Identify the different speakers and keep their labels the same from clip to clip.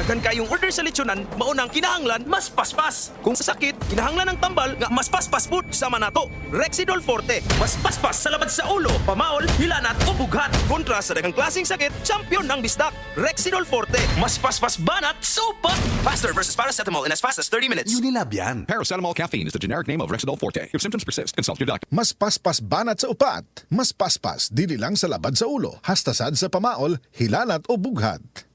Speaker 1: daghan kayong order sa lechonan, maunang kinahanglan, mas paspas. Kung sa sakit, kinahanglan ng tambal nga mas paspas pud sama nato. Rexidol Forte, mas paspas sa labad sa ulo, pamaol, hilanat o bughat. Kontra sa daghang klaseng sakit, champion ng bisdak. Rexidol Forte, mas paspas banat, supat.
Speaker 2: Faster versus paracetamol in as fast as 30 minutes.
Speaker 3: Unilab yan.
Speaker 4: Paracetamol caffeine is the generic name of Rexidol Forte. If symptoms persist, consult your doctor.
Speaker 5: Mas paspas banat sa upat. Mas paspas dili lang sa labad sa ulo. Hastasad sa pamaol, hilanat o bughat.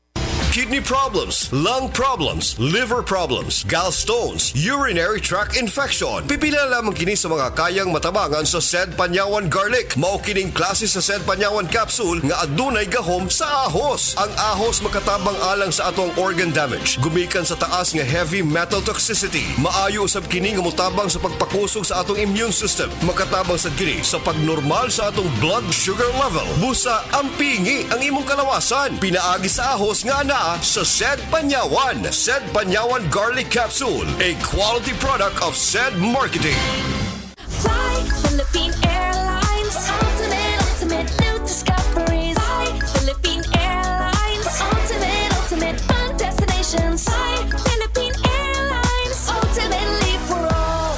Speaker 6: Kidney problems, lung problems, liver problems, gallstones, urinary tract infection. Pipila lamang kini sa mga kayang matabangan sa Sed Panyawan Garlic. Mao kining klase sa Sed Panyawan capsule nga adunay gahom sa ahos. Ang ahos makatabang alang sa atong organ damage. Gumikan sa taas nga heavy metal toxicity. Maayo usab kini nga motabang sa pagpakusog sa atong immune system. Makatabang sa kini sa pagnormal sa atong blood sugar level. Busa ampingi ang imong kalawasan. Pinaagi sa ahos nga ana sa Sed Panyawan. Sed Panyawan Garlic Capsule, a quality product of Sed Marketing.
Speaker 7: Fly Philippine Airlines, ultimate new discoveries. Fly Philippine Airlines, ultimate fun destinations. Fly Philippine Airlines, ultimately for all.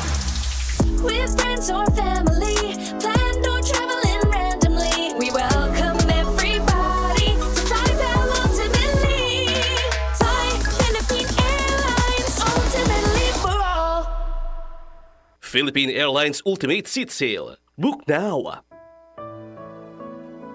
Speaker 7: With friends or family, plan or traveling randomly. We welcome everybody to fly well ultimately. Fly Philippine Airlines, ultimately for all.
Speaker 8: Philippine Airlines Ultimate Seat Sale. Book now!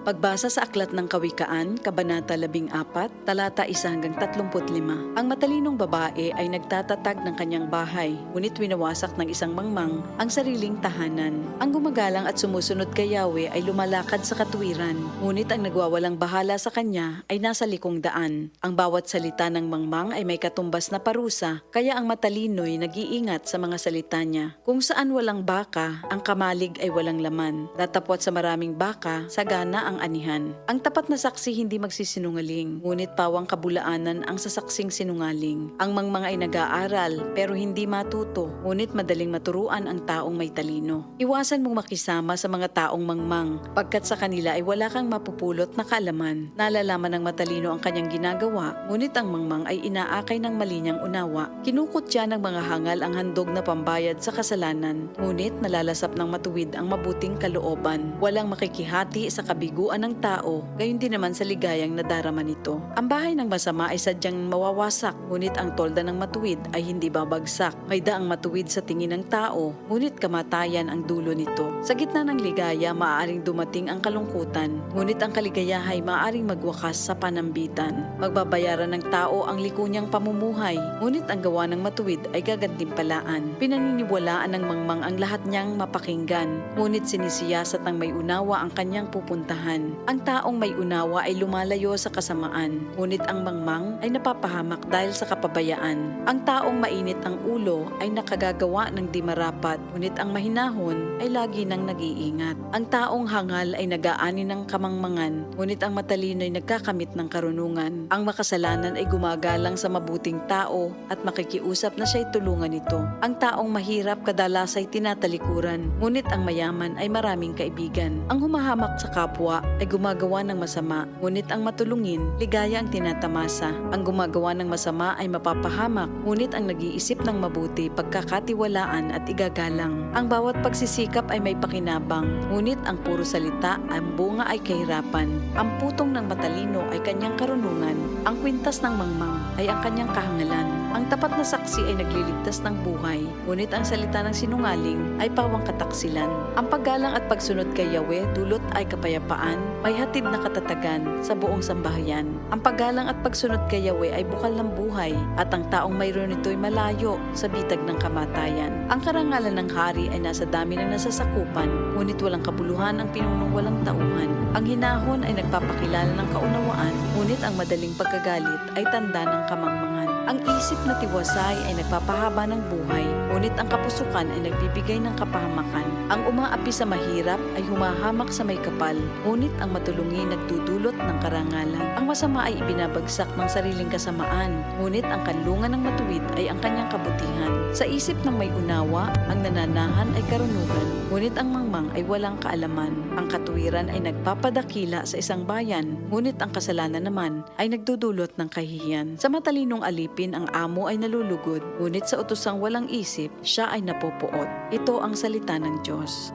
Speaker 9: Pagbasa sa Aklat ng Kawikaan, Kabanata 14, talata 1 hanggang 35. Ang matalinong babae ay nagtatatag ng kanyang bahay, ngunit winawasak ng isang mangmang ang sariling tahanan. Ang gumagalang at sumusunod kay Yahweh ay lumalakad sa katuwiran, ngunit ang nagwawalang bahala sa kanya ay nasa likong daan. Ang bawat salita ng mangmang ay may katumbas na parusa, kaya ang matalino'y nag-iingat sa mga salita niya. Kung saan walang baka, ang kamalig ay walang laman. Datapwat sa maraming baka, sagana ang anihan. Ang tapat na saksi hindi magsisinungaling, ngunit pawang kabulaanan ang sasaksing sinungaling. Ang mangmang ay nag-aaral, pero hindi matuto, ngunit madaling maturuan ang taong may talino. Iwasan mong makisama sa mga taong mangmang, pagkat sa kanila ay wala kang mapupulot na kaalaman. Nalalaman ng matalino ang kanyang ginagawa, ngunit ang mangmang ay inaakay ng mali niyang unawa. Kinukutya ng mga hangal ang handog na pambayad sa kasalanan, ngunit nalalasap ng matuwid ang mabuting kalooban. Walang makikihati sa kabiguan ng tao, gayon din naman sa ligayang nadarama nito. Ang bahay ng masama ay sadyang mawawasak, ngunit ang tolda ng matuwid ay hindi babagsak. May daang matuwid sa tingin ng tao, ngunit kamatayan ang dulo nito. Sa gitna ng ligaya, maaaring dumating ang kalungkutan, ngunit ang kaligayahay maaaring magwakas sa panambitan. Magbabayaran ng tao ang liko niyang pamumuhay, ngunit ang gawa ng matuwid ay gagantimpalaan. Pinaniniwalaan ng mangmang ang lahat niyang mapakinggan, ngunit sinisiyasat ng may unawa ang kanyang pupuntahan. Ang taong may unawa ay lumalayo sa kasamaan, ngunit ang mangmang ay napapahamak dahil sa kapabayaan. Ang taong mainit ang ulo ay nakagagawa ng di marapat, ngunit ang mahinahon ay lagi nang nag-iingat. Ang taong hangal ay nag-aani ng kamangmangan, ngunit ang matalino ay nagkakamit ng karunungan. Ang makasalanan ay gumagalang sa mabuting tao at makikiusap na siya'y tulungan nito. Ang taong mahirap kadalas ay tinatalikuran, ngunit ang mayaman ay maraming kaibigan. Ang humahamak sa kapwa ay gumagawa ng masama, ngunit ang matulungin, ligaya ang tinatamasa. Ang gumagawa ng masama ay mapapahamak, ngunit ang nag-iisip ng mabuti, pagkakatiwalaan at igagalang. Ang bawat pagsisikap ay may pakinabang, ngunit ang puro salita, ang bunga ay kahirapan. Ang putong ng matalino ay kanyang karunungan, ang kwintas ng mangmang ay ang kanyang kahangalan. Ang tapat na saksi ay nagliligtas ng buhay, ngunit ang salita ng sinungaling ay pawang kataksilan. Ang paggalang at pagsunod kay Yahweh dulot ay kapayapaan, may hatid na katatagan sa buong sambahayan. Ang paggalang at pagsunod kay Yahweh ay bukal ng buhay, at ang taong mayroon nito'y malayo sa bitag ng kamatayan. Ang karangalan ng hari ay nasa dami ng nasasakupan, ngunit walang kabuluhan ang pinunong walang tauhan. Ang hinahon ay nagpapakilala ng kaunawaan, ngunit ang madaling pagkagalit ay tanda ng kamangmangan. Ang isip na tiwasay ay nagpapahaba ng buhay, ngunit ang kapusukan ay nagbibigay ng kapahamakan. Ang umaapi sa mahirap ay humahamak sa may kapal, ngunit ang matulungi nagdudulot ng karangalan. Ang masama ay ibinabagsak ng sariling kasamaan, ngunit ang kanlungan ng matuwid ay ang kanyang kabutihan. Sa isip ng may unawa, ang nananahan ay karunugan, ngunit ang mangmang ay walang kaalaman. Ang katuwiran ay nagpapadakila sa isang bayan, ngunit ang kasalanan naman ay nagdudulot ng kahihiyan. Sa matalinong alipin, ang amo ay nalulugod, ngunit sa utosang walang isip, siya ay napupuot. Ito ang salita ng Diyos.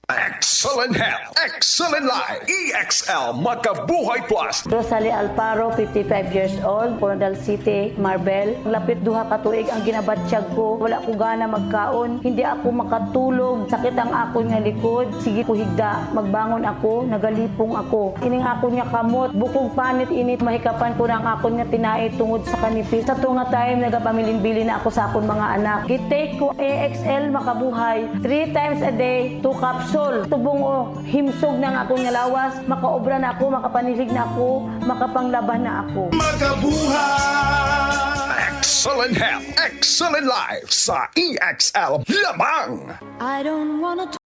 Speaker 3: Excellent health, excellent life. EXL Makabuhay Plus.
Speaker 10: Rosalie Alparo, 55 years old, Coronadal City, Marbel. Lapit duha ka tuig ang ginabatsyag ko. Wala ko gana magkaon. Hindi ako makatulog. Sakit ang akon nga likod. Sige ko higda. Magbangon ako, nagalipong ako. Ining akon nga kamot, bukog panit init, mahikapan ko na ang akon nga tinai tungod sa kanipis. Sa tunga time, nagapamilin-bilin na ako sa akon mga anak. Gitake ko EXL Makabuhay. 3 times a day, 2 capsules. Tubong o himsog na nga akong lawas, makaobra na ako, makapanilig na ako, makapanglaban na ako.
Speaker 3: Makabuhay! Excellent health, excellent life sa EXL lamang.
Speaker 7: I don't wanna